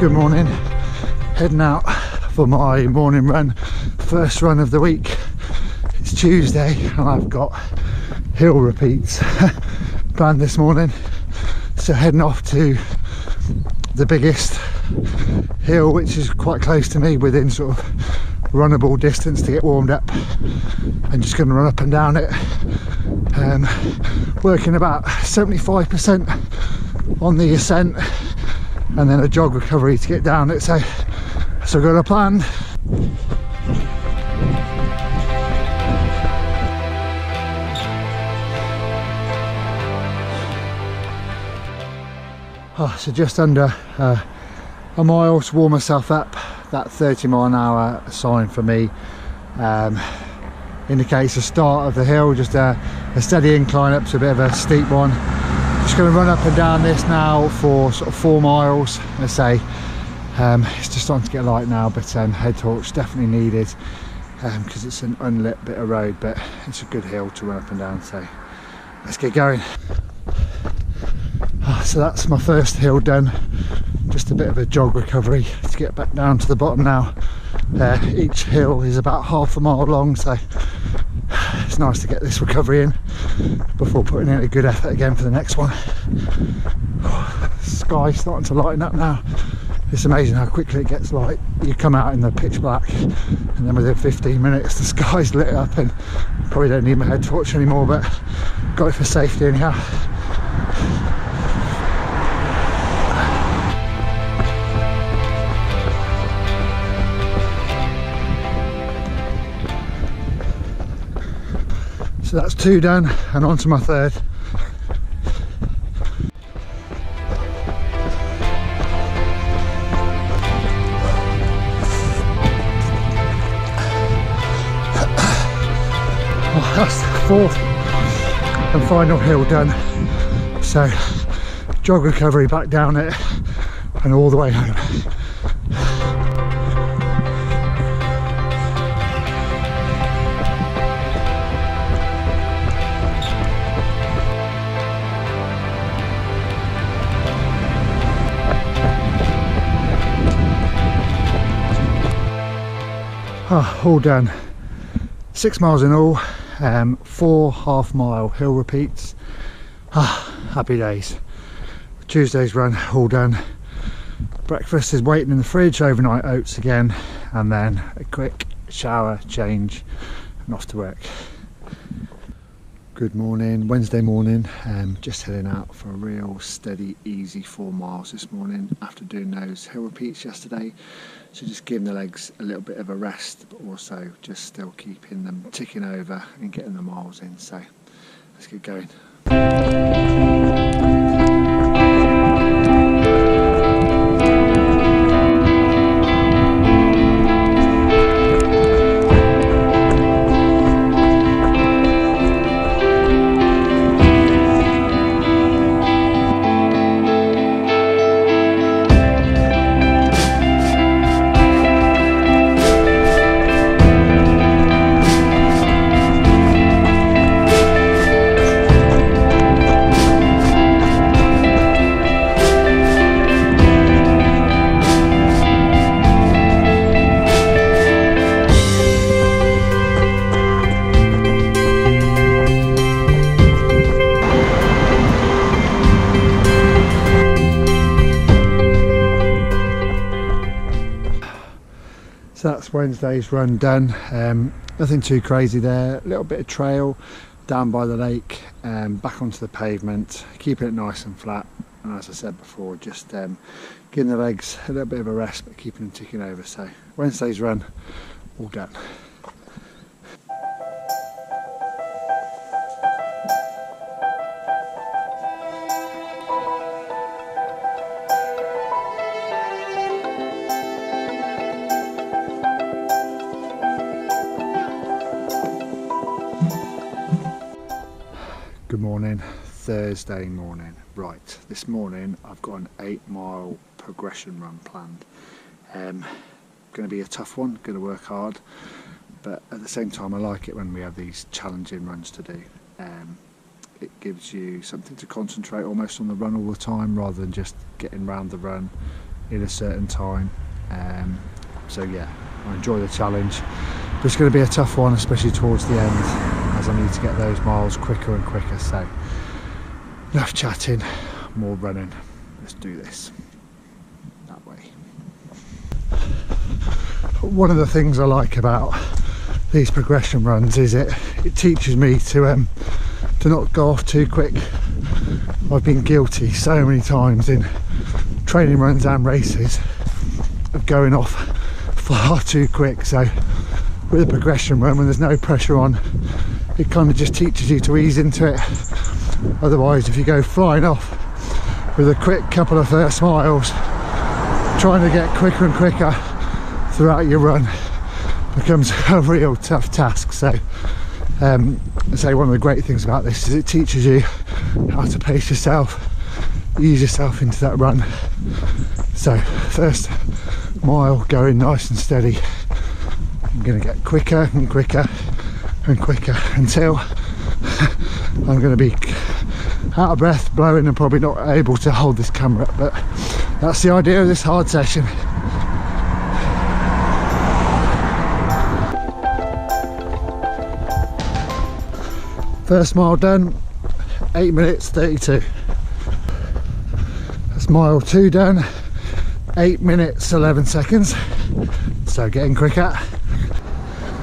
Good morning, heading out for my morning run, first run of the week. It's Tuesday and I've got hill repeats planned this morning, so heading off to the biggest hill, which is quite close to me, within sort of runnable distance, to get warmed up. I'm just going to run up and down it, working about 75% on the ascent and then a jog recovery to get down it. So I've got a plan. So just under a mile to warm myself up. That 30-mile-an-hour sign for me indicates the start of the hill, just a steady incline up to a bit of a steep one. Just going to run up and down this now for sort of 4 miles. Let's say it's just starting to get light now, but head torch definitely needed because it's an unlit bit of road, but it's a good hill to run up and down. So let's get going. So that's my first hill done. Just a bit of a jog recovery to get back down to the bottom now. Each hill is about half a mile long, so it's nice to get this recovery in before putting in a good effort again for the next one. Sky's starting to lighten up now. It's amazing how quickly it gets light. You come out in the pitch black and then within 15 minutes the sky's lit up, and probably don't need my head torch anymore, but got it for safety anyhow. So that's 2 done, and on to my third. Oh, that's the 4th and final hill done. So jog recovery back down it and all the way home. All done. 6 miles in all, 4 half-mile hill repeats. Happy days. Tuesday's run all done. Breakfast is waiting in the fridge, overnight oats again, and then a quick shower, change, and off to work. Good morning, Wednesday morning. Just heading out for a real steady, easy 4 miles this morning after doing those hill repeats yesterday. So just giving the legs a little bit of a rest, but also just still keeping them ticking over and getting the miles in. So let's get going. So that's Wednesday's run done. Nothing too crazy there. A little bit of trail down by the lake, back onto the pavement, keeping it nice and flat. And as I said before, just giving the legs a little bit of a rest, but keeping them ticking over. So Wednesday's run all done. Good morning, Thursday morning. Right, this morning I've got an 8-mile progression run planned. Going to be a tough one, going to work hard, but at the same time I like it when we have these challenging runs to do. It gives you something to concentrate almost on the run all the time, rather than just getting round the run in a certain time. So yeah, I enjoy the challenge, but it's going to be a tough one, especially towards the end, as I need to get those miles quicker and quicker. So enough chatting, more running. Let's do this that way. One of the things I like about these progression runs is it teaches me to not go off too quick. I've been guilty so many times in training runs and races of going off far too quick. So with a progression run, when there's no pressure on, it kind of just teaches you to ease into it. Otherwise, if you go flying off with a quick couple of first miles, trying to get quicker and quicker throughout your run becomes a real tough task. So I say one of the great things about this is it teaches you how to pace yourself, ease yourself into that run. So first mile going nice and steady. I'm going to get quicker and quicker and quicker until I'm going to be out of breath, blowing, and probably not able to hold this camera up. But that's the idea of this hard session. First mile done, 8 minutes 32. That's mile 2 done, 8 minutes 11 seconds. So getting quicker.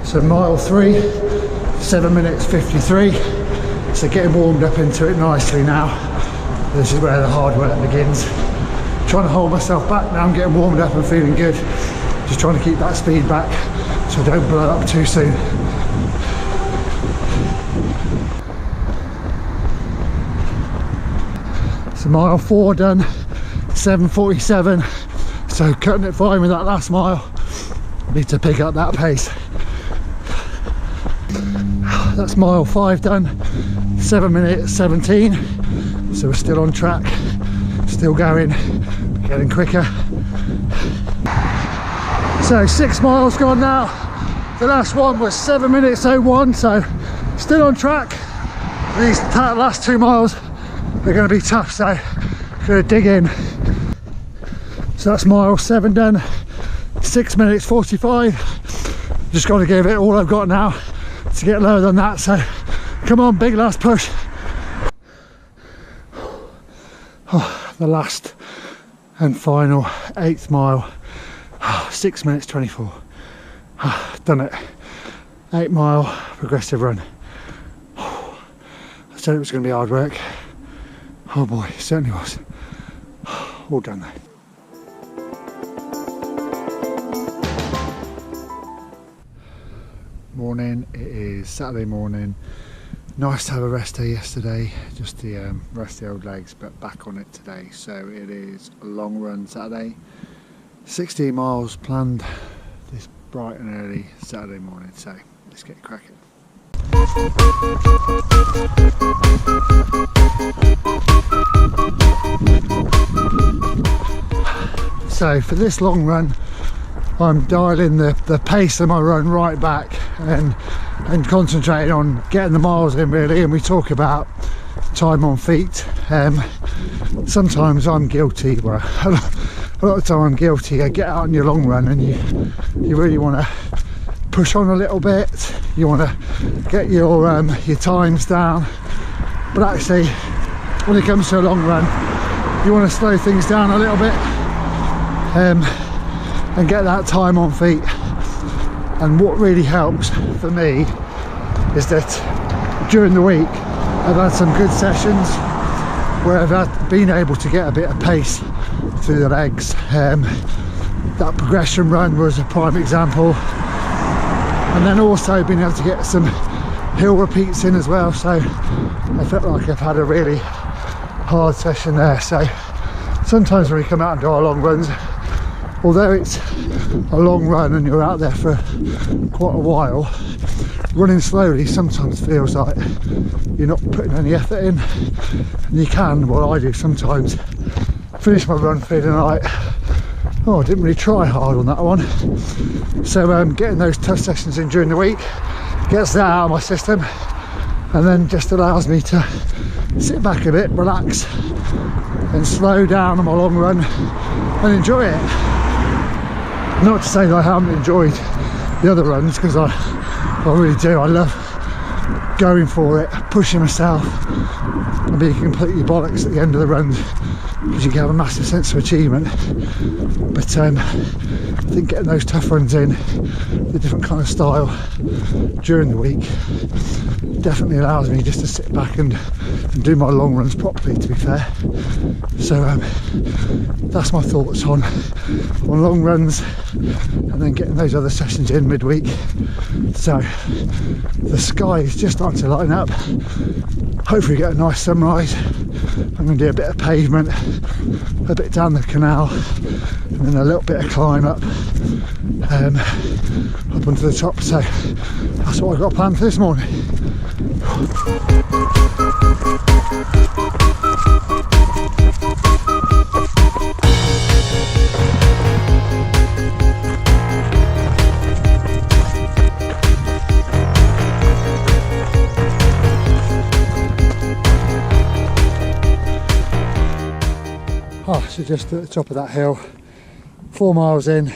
So mile 3, 7 minutes 53. So getting warmed up into it nicely now. This is where the hard work begins. Trying to hold myself back now. I'm getting warmed up and feeling good. Just trying to keep that speed back so I don't blow up too soon. So mile 4 done, 7:47. So cutting it fine with that last mile. Need to pick up that pace. That's mile 5 done, 7 minutes 17. So we're still on track, still going, getting quicker. So 6 miles gone now. The last one was 7 minutes 01. So still on track. These last 2 miles are going to be tough, so I'm going to dig in. So that's mile 7 done, 6 minutes 45. Just got to give it all I've got now to get lower than that. So come on, big last push. Oh, the last and final 8th mile, 6 minutes 24. Done it. 8 mile progressive run. I said it was going to be hard work. Oh boy, it certainly was. All done there. Morning, it is Saturday morning. Nice to have a rest day yesterday, just the rest the old legs, but back on it today. So it is a long run Saturday. 16 miles planned this bright and early Saturday morning, so let's get cracking. So for this long run, I'm dialing the pace of my run right back and concentrating on getting the miles in really. And we talk about time on feet. Sometimes I'm guilty, well, a lot of the time I'm guilty. I get out on your long run and you really want to push on a little bit. You want to get your times down, but actually when it comes to a long run you want to slow things down a little bit and get that time on feet. And what really helps for me is that during the week I've had some good sessions where I've been able to get a bit of pace through the legs. That progression run was a prime example, and then also being able to get some hill repeats in as well. So I felt like I've had a really hard session there. So sometimes when we come out and do our long runs, although it's a long run and you're out there for quite a while, running slowly sometimes feels like you're not putting any effort in. And you can, well I do sometimes, finish my run feeling like, oh, I didn't really try hard on that one. So getting those tough sessions in during the week gets that out of my system, and then just allows me to sit back a bit, relax and slow down on my long run and enjoy it. Not to say that I haven't enjoyed the other runs, because I really do. I love going for it, pushing myself and being completely bollocks at the end of the run, because you can have a massive sense of achievement. But I think getting those tough runs in, the different kind of style during the week, definitely allows me just to sit back and do my long runs properly, to be fair. So that's my thoughts on long runs, and then getting those other sessions in midweek. So the sky is just starting to lighten up. Hopefully get a nice sunrise. I'm going to do a bit of pavement, a bit down the canal, and then a little bit of climb up onto the top. So that's what I've got planned for this morning. So just at the top of that hill, 4 miles in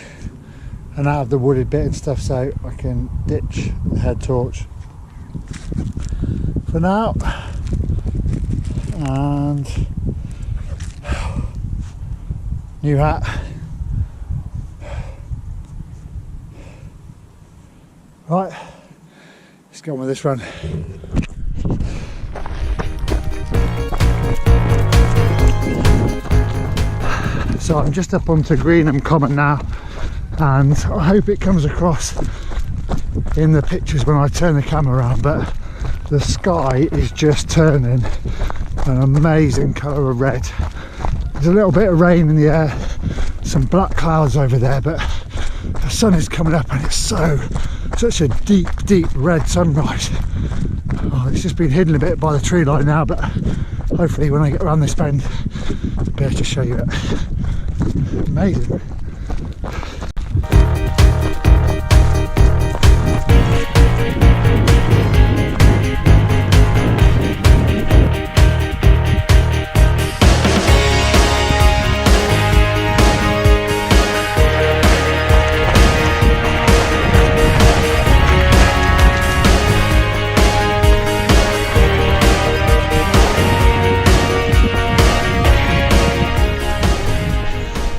and out of the wooded bit and stuff, so I can ditch the head torch for now. And new hat. Right, let's get on with this run. So I'm just up onto Greenham Common now, and I hope it comes across in the pictures when I turn the camera around, but the sky is just turning an amazing colour of red. There's a little bit of rain in the air, some black clouds over there, but the sun is coming up and it's such a deep red sunrise. Oh, it's just been hidden a bit by the tree line now, but hopefully when I get around this bend I'll be able to show you it. Amazing.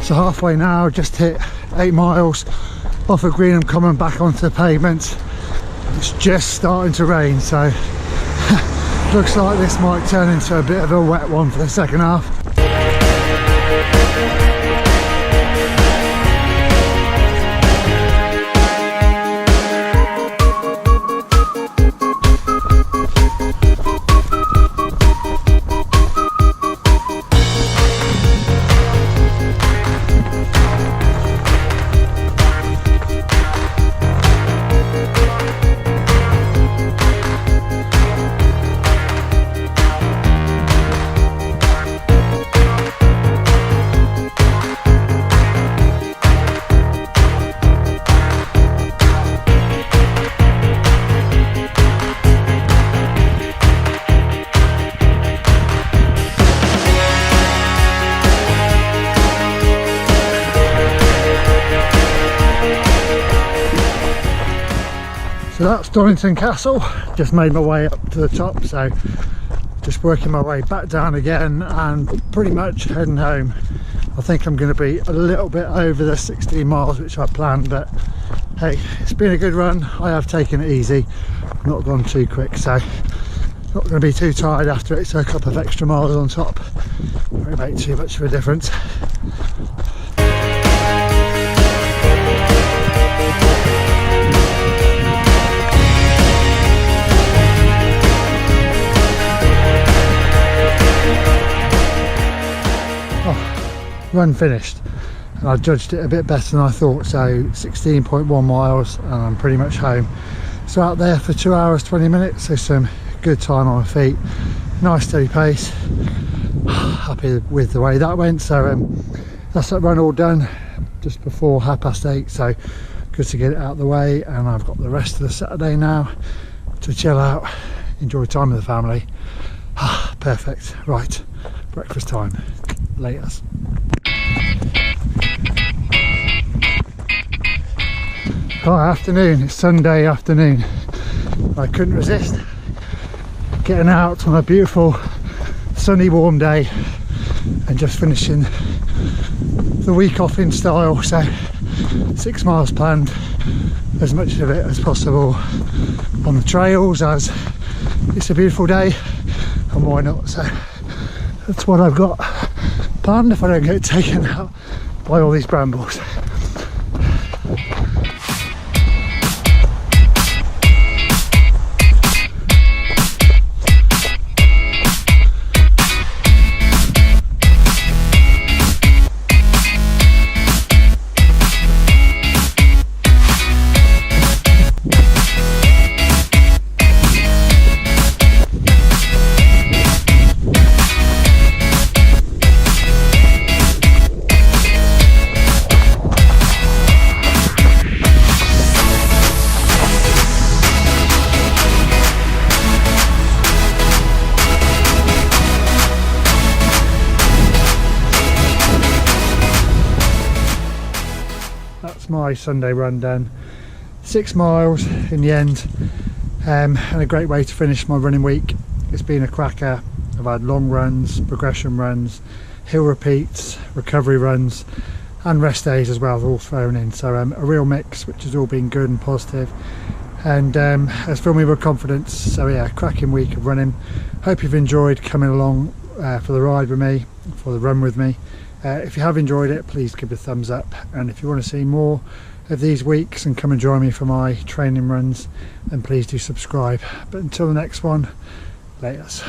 So halfway now, just hit 8 miles off of Greenham Common back onto the pavement. It's just starting to rain, so looks like this might turn into a bit of a wet one for the second half. So that's Donington Castle. Just made my way up to the top, so just working my way back down again and pretty much heading home. I think I'm going to be a little bit over the 16 miles which I planned, but hey, it's been a good run. I have taken it easy, not gone too quick, so not going to be too tired after it. So a couple of extra miles on top won't make too much of a difference. Run finished, and I judged it a bit better than I thought, so 16.1 miles and I'm pretty much home. So out there for 2 hours 20 minutes, so some good time on my feet, nice steady pace. Happy with the way that went. So that's that run all done just before 8:30, so good to get it out of the way, and I've got the rest of the Saturday now to chill out, enjoy time with the family. Perfect. Right, breakfast time. Laters. Hi, afternoon. It's Sunday afternoon. I couldn't resist getting out on a beautiful sunny warm day and just finishing the week off in style. So 6 miles planned, as much of it as possible on the trails, as it's a beautiful day and why not. So that's what I've got planned if I don't get taken out by all these brambles. That's my Sunday run done. 6 miles in the end, and a great way to finish my running week. It's been a cracker. I've had long runs, progression runs, hill repeats, recovery runs and rest days as well, all thrown in. So a real mix, which has all been good and positive, and has filled me with confidence. So yeah, cracking week of running. Hope you've enjoyed coming along for the ride with me, for the run with me. If you have enjoyed it, please give it a thumbs up, and if you want to see more of these weeks and come and join me for my training runs, then please do subscribe. But until the next one, laters.